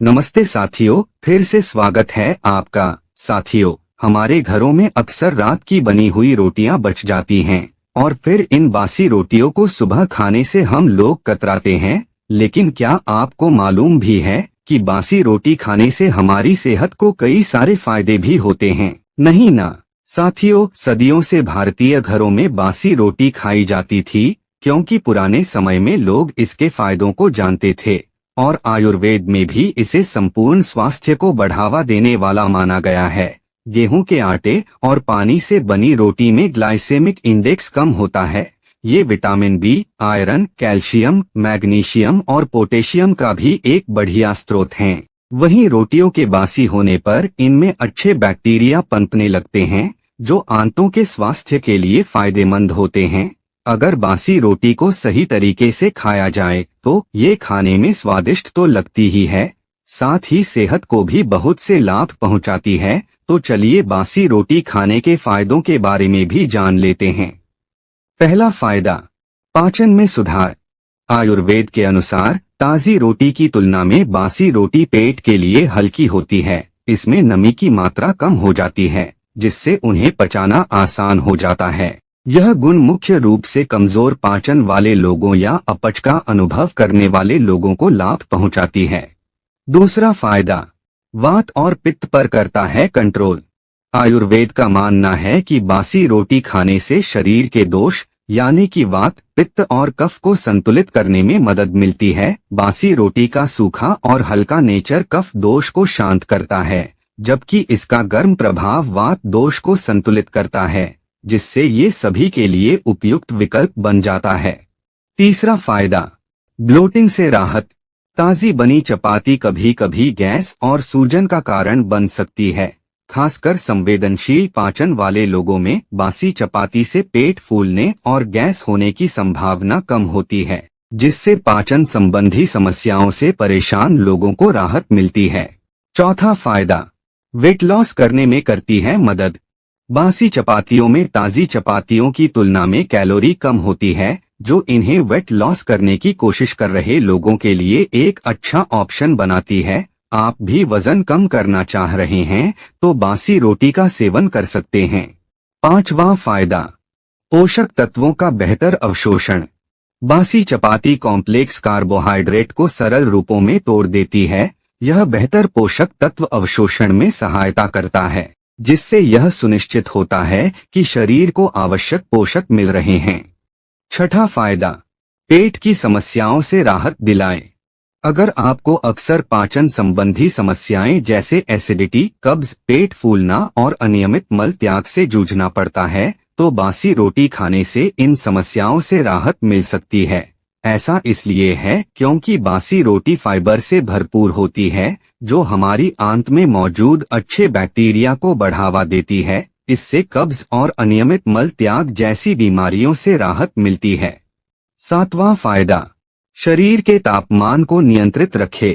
नमस्ते साथियों, फिर से स्वागत है आपका। साथियों, हमारे घरों में अक्सर रात की बनी हुई रोटियां बच जाती हैं और फिर इन बासी रोटियों को सुबह खाने से हम लोग कतराते हैं। लेकिन क्या आपको मालूम भी है कि बासी रोटी खाने से हमारी सेहत को कई सारे फायदे भी होते हैं? नहीं ना साथियों, सदियों से भारतीय घरों में बासी रोटी खाई जाती थी क्योंकि पुराने समय में लोग इसके फायदों को जानते थे और आयुर्वेद में भी इसे संपूर्ण स्वास्थ्य को बढ़ावा देने वाला माना गया है। गेहूं के आटे और पानी से बनी रोटी में ग्लाइसेमिक इंडेक्स कम होता है। ये vitamin B, iron, calcium, magnesium और पोटेशियम का भी एक बढ़िया स्रोत हैं। वहीं रोटियों के बासी होने पर इनमें अच्छे बैक्टीरिया पनपने लगते हैं जो आंतों के स्वास्थ्य के लिए फायदेमंद होते हैं। अगर बासी रोटी को सही तरीके से खाया जाए तो ये खाने में स्वादिष्ट तो लगती ही है, साथ ही सेहत को भी बहुत से लाभ पहुंचाती है। तो चलिए बासी रोटी खाने के फायदों के बारे में भी जान लेते हैं। पहला फायदा, पाचन में सुधार। आयुर्वेद के अनुसार ताजी रोटी की तुलना में बासी रोटी पेट के लिए हल्की होती है। इसमें नमी की मात्रा कम हो जाती है जिससे उन्हें पचाना आसान हो जाता है। यह गुण मुख्य रूप से कमजोर पाचन वाले लोगों या अपच का अनुभव करने वाले लोगों को लाभ पहुंचाती है। दूसरा फायदा, वात और पित्त पर करता है कंट्रोल। आयुर्वेद का मानना है कि बासी रोटी खाने से शरीर के दोष यानी कि वात, पित्त और कफ को संतुलित करने में मदद मिलती है। बासी रोटी का सूखा और हल्का नेचर कफ दोष को शांत करता है, जबकि इसका गर्म प्रभाव वात दोष को संतुलित करता है, जिससे ये सभी के लिए उपयुक्त विकल्प बन जाता है। तीसरा फायदा, ब्लोटिंग से राहत। ताजी बनी चपाती कभी कभी गैस और सूजन का कारण बन सकती है। खासकर संवेदनशील पाचन वाले लोगों में बासी चपाती से पेट फूलने और गैस होने की संभावना कम होती है, जिससे पाचन संबंधी समस्याओं से परेशान लोगों को राहत मिलती है। चौथा फायदा, वेट लॉस करने में करती है मदद। बासी चपातियों में ताजी चपातियों की तुलना में कैलोरी कम होती है, जो इन्हें वेट लॉस करने की कोशिश कर रहे लोगों के लिए एक अच्छा ऑप्शन बनाती है। आप भी वजन कम करना चाह रहे हैं तो बासी रोटी का सेवन कर सकते हैं। पांचवा फायदा, पोषक तत्वों का बेहतर अवशोषण। बासी चपाती कॉम्प्लेक्स कार्बोहाइड्रेट को सरल रूपों में तोड़ देती है। यह बेहतर पोषक तत्व अवशोषण में सहायता करता है, जिससे यह सुनिश्चित होता है कि शरीर को आवश्यक पोषक मिल रहे हैं। छठा फायदा, पेट की समस्याओं से राहत दिलाए। अगर आपको अक्सर पाचन संबंधी समस्याएं जैसे एसिडिटी, कब्ज, पेट फूलना और अनियमित मल त्याग से जूझना पड़ता है तो बासी रोटी खाने से इन समस्याओं से राहत मिल सकती है। ऐसा इसलिए है क्योंकि बासी रोटी फाइबर से भरपूर होती है, जो हमारी आंत में मौजूद अच्छे बैक्टीरिया को बढ़ावा देती है। इससे कब्ज और अनियमित मल त्याग जैसी बीमारियों से राहत मिलती है। सातवां फायदा, शरीर के तापमान को नियंत्रित रखे।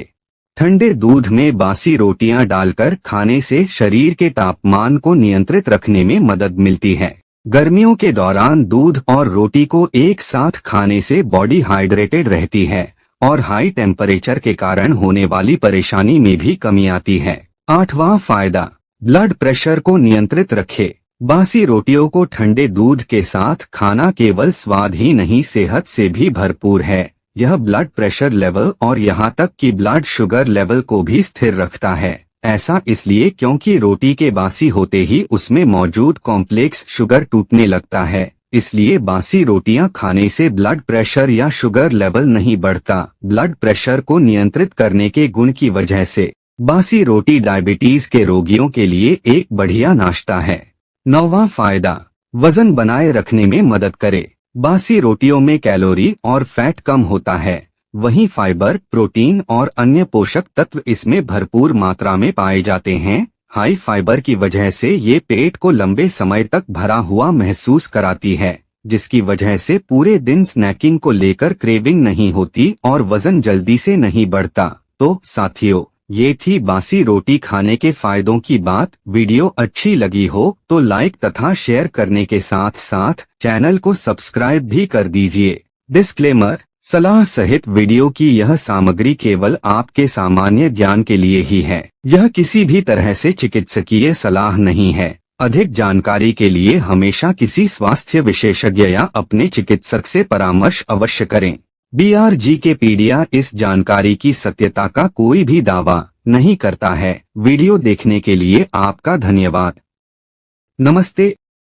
ठंडे दूध में बासी रोटियां डालकर खाने से शरीर के तापमान को नियंत्रित रखने में मदद मिलती है। गर्मियों के दौरान दूध और रोटी को एक साथ खाने से बॉडी हाइड्रेटेड रहती है और हाई टेम्परेचर के कारण होने वाली परेशानी में भी कमी आती है। आठवां फायदा, ब्लड प्रेशर को नियंत्रित रखे। बासी रोटियों को ठंडे दूध के साथ खाना केवल स्वाद ही नहीं, सेहत से भी भरपूर है। यह ब्लड प्रेशर लेवल और यहाँ तक कि ब्लड शुगर लेवल को भी स्थिर रखता है। ऐसा इसलिए क्योंकि रोटी के बासी होते ही उसमें मौजूद कॉम्प्लेक्स शुगर टूटने लगता है। इसलिए बासी रोटियां खाने से ब्लड प्रेशर या शुगर लेवल नहीं बढ़ता। ब्लड प्रेशर को नियंत्रित करने के गुण की वजह से बासी रोटी डायबिटीज के रोगियों के लिए एक बढ़िया नाश्ता है। नौवां फायदा, वजन बनाए रखने में मदद करे। बासी रोटियों में कैलोरी और फैट कम होता है, वहीं फाइबर, प्रोटीन और अन्य पोषक तत्व इसमें भरपूर मात्रा में पाए जाते हैं। हाई फाइबर की वजह से ये पेट को लंबे समय तक भरा हुआ महसूस कराती है, जिसकी वजह से पूरे दिन स्नैकिंग को लेकर क्रेविंग नहीं होती और वजन जल्दी से नहीं बढ़ता। तो साथियों, ये थी बासी रोटी खाने के फायदों की बात। वीडियो अच्छी लगी हो तो लाइक तथा शेयर करने के साथ साथ चैनल को सब्सक्राइब भी कर दीजिए। डिस्क्लेमर, सलाह सहित वीडियो की यह सामग्री केवल आपके सामान्य ज्ञान के लिए ही है। यह किसी भी तरह से चिकित्सकीय सलाह नहीं है। अधिक जानकारी के लिए हमेशा किसी स्वास्थ्य विशेषज्ञ या अपने चिकित्सक से परामर्श अवश्य करें। BRGKpedia इस जानकारी की सत्यता का कोई भी दावा नहीं करता है। वीडियो देखने के लिए आपका धन्यवाद। नमस्ते।